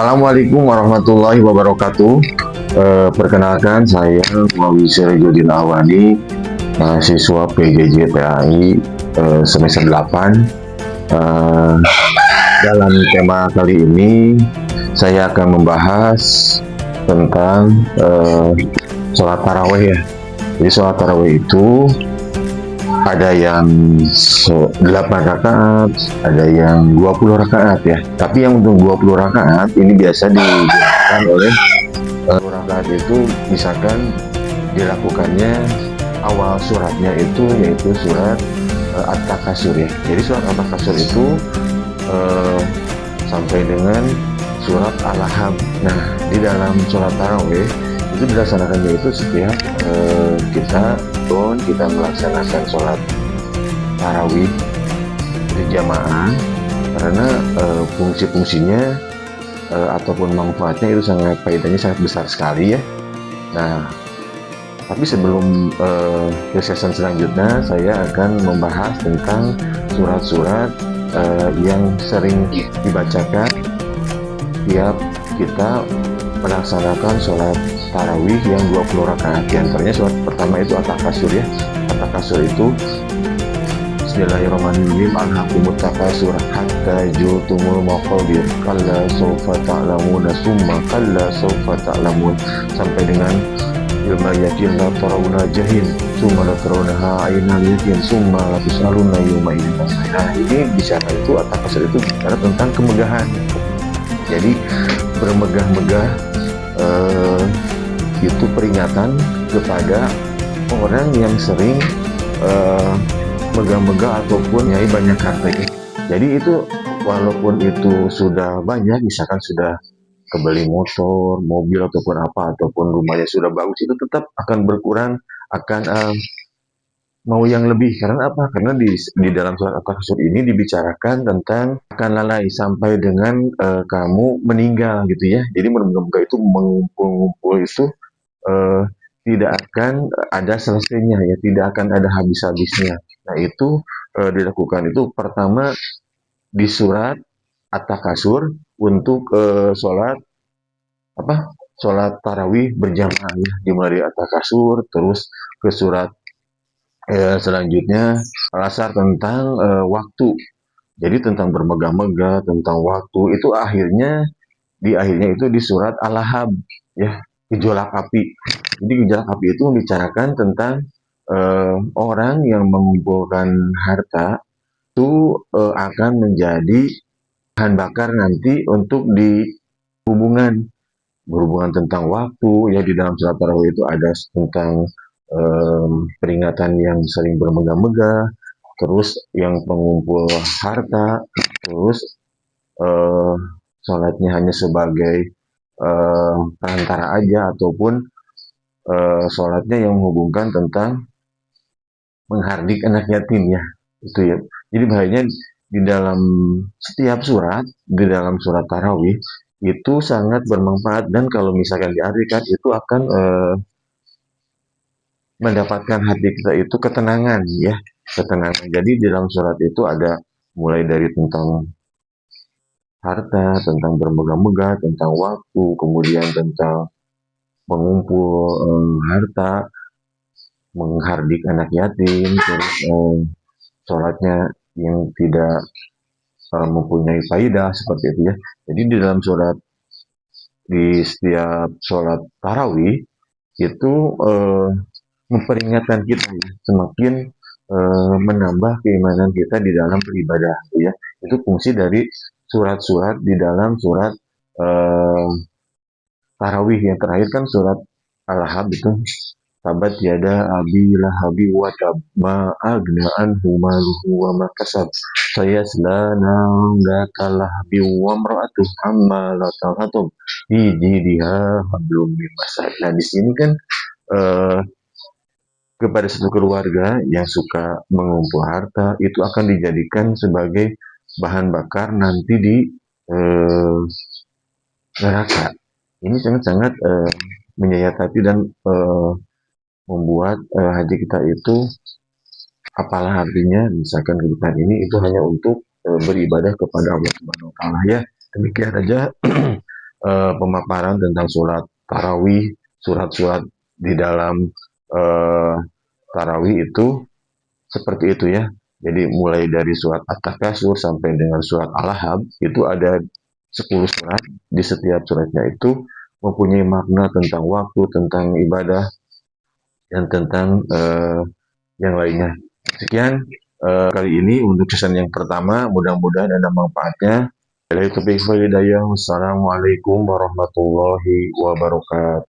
Assalamualaikum warahmatullahi wabarakatuh. Perkenalkan saya Muhammad Syarifudin Awani, mahasiswa PJJ PAI semester 8. Dalam tema kali ini saya akan membahas tentang sholat tarawih ya. Jadi sholat tarawih itu ada yang 8 rakaat, ada yang 20 rakaat ya. Tapi yang untuk 20 rakaat ini biasa digunakan oleh rakaat itu misalkan dilakukannya awal suratnya itu yaitu surat At-Takasur ya. Jadi surat At-Takasur itu sampai dengan surat Al-Lahab. Nah, di dalam sholat tarawih itu dilaksanakannya itu setiap kita melaksanakan sholat tarawih berjamaah, karena fungsi-fungsinya ataupun manfaatnya itu faedahnya sangat besar sekali ya. Nah, tapi sebelum ke sesi selanjutnya saya akan membahas tentang surat-surat yang sering dibacakan tiap kita melaksanakan sholat tarawih yang 20 rakaat. Di antaranya surat pertama itu At-Takasur ya. At-Takasur itu Bismillahirrahmanirrahim. Alhaqumut takasur hatta jutumul maqabir kalla sawfa ta'lamuna summa kalla sawfa ta'lamun, sampai dengan ilma yakin la tarawuna jahin summa la tarawunaha ainal yakin summa la tus'aluna yawma idzin. Nah, ini bicara itu At-Takasur itu bicara tentang kemegahan. Jadi bermegah-megah itu peringatan kepada orang yang sering megah-megah ataupun nyai banyak harta. Jadi itu walaupun itu sudah banyak, misalkan sudah kebeli motor, mobil ataupun apa, ataupun rumahnya sudah bagus, itu tetap akan berkurang, akan mau yang lebih. Karena apa? Karena di dalam surat At-Takasur ini dibicarakan tentang akan lalai sampai dengan kamu meninggal gitu ya. Jadi moga-moga itu mengumpul-ngumpul itu tidak akan ada selesainya ya, tidak akan ada habis-habisnya. Nah, itu dilakukan itu pertama di surat At-Takasur untuk sholat tarawih berjamaah ya, dimulai dari At-Takasur terus ke surat selanjutnya Al-Asar tentang waktu. Jadi tentang bermegah-megah, tentang waktu itu akhirnya itu di surat Al-Lahab ya, gejolak api. Jadi gejolak api itu membicarakan tentang orang yang mengumpulkan harta itu akan menjadi bahan bakar nanti untuk berhubungan tentang waktu ya. Di dalam surat tarawih itu ada tentang peringatan yang sering bermegah-megah, terus yang pengumpul harta, terus sholatnya hanya sebagai perantara aja, ataupun sholatnya yang menghubungkan tentang menghardik anak yatim ya, itu ya. Jadi bahayanya di dalam setiap surat, di dalam surat tarawih itu sangat bermanfaat, dan kalau misalkan diartikan itu akan mendapatkan hati kita itu ketenangan ya, ketenangan. Jadi di dalam surat itu ada mulai dari tentang harta, tentang bermegah-megah, tentang waktu, kemudian tentang mengumpul harta, menghardik anak yatim, terus sholatnya yang tidak mempunyai faidah seperti itu ya. Jadi di dalam surat, di setiap sholat tarawih itu memperingatkan kita ya, semakin menambah keimanan kita di dalam beribadah ya. Itu fungsi dari surat-surat di dalam surat tarawih. Yang terakhir kan surat Al-Lahab itu tabat yada abi lahabi wa tab ma agna anhu maluhu wa ma kasab sayasla naran lahabi wa mar'atuh hammalatan hatab fi jidha hablum min masad. Nah, di sini kan kepada satu keluarga yang suka mengumpul harta itu akan dijadikan sebagai bahan bakar nanti di neraka. Ini sangat-sangat menyayat hati dan membuat hati kita itu, apalah artinya misalkan kehidupan ini itu hanya untuk beribadah kepada Allah Subhanahu wa taala ya. Demikian saja pemaparan tentang surat tarawih, surat-surat di dalam eh, tarawih itu seperti itu ya. Jadi mulai dari surat At-Takasur sampai dengan surat Al-Lahab itu ada 10 surat. Di setiap suratnya itu mempunyai makna tentang waktu, tentang ibadah, dan tentang yang lainnya. Sekian kali ini untuk season yang pertama. Mudah-mudahan ada manfaatnya. Wassalamualaikum warahmatullahi wabarakatuh.